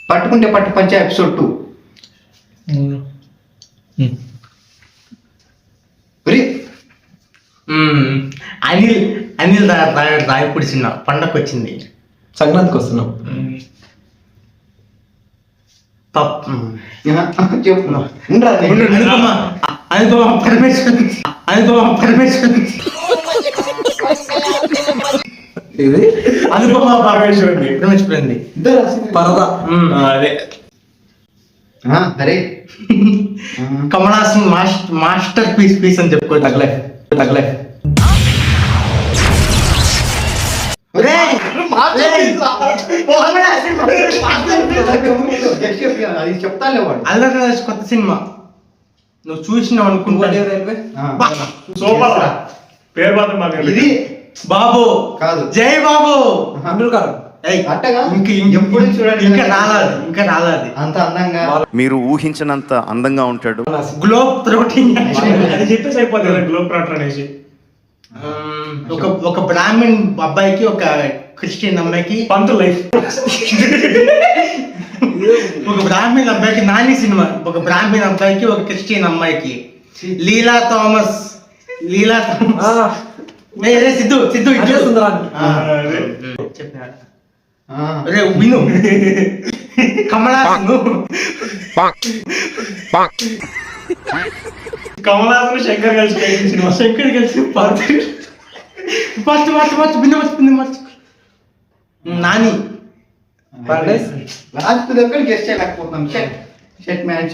పట్టుకుంటే పట్టు పంచ ఎపిసోడ్ 2. అనిల్ అనిల్ రాయపూడి సినిమా పండగకి వచ్చింది. సంక్రాంతికి వస్తున్నాం. అనుపమ పరమేశ్వర్ ఇది అనుపమ పరమేశ్వర్ పరదా. అదే అరే కమలాసన్ మాస్టర్ పీస్ అని చెప్పుకోవచ్చు. తగలే అది చెప్తాలే వాడు. అల్లరి రాజు కొత్త సినిమా నువ్వు చూసినావు అనుకుంటా. రైల్వే సూపర్ రా. పేరు మాత్రం మాకు ఇది బాబు కాదు, జై బాబు. అట్టగా ఎప్పుడు చూడండి. ఇంకా రాలేదు అంత అందంగా మీరు ఊహించినంత అందంగా ఉంటాడు. గ్లోబ్ ప్రోటీన్ అది చెప్పేసి అయిపోతుంది కదా, గ్లోబ్ ట్రాటర్ అనేసి. ఒక బ్రాహ్మణ్ అబ్బాయికి ఒక క్రిస్టియన్ అమ్మాయికి పంతు లైఫ్. ఒక బ్రాహ్మణ్ అబ్బాయికి నాని సినిమా. ఒక బ్రాహ్మణ్ అబ్బాయికి ఒక క్రిస్టియన్ అమ్మాయికి లీలా థామస్ సిద్ధు విను కమలాసన్ కమలాసన్ శంకర్ కలిసి సినిమా. శంకర్ కలిసి ఫస్ట్ మార్చ్ నాని లాస్ట్ దగ్గర గెస్ట్ చేయలేకపోతున్నాం. షెట్ మ్యాన్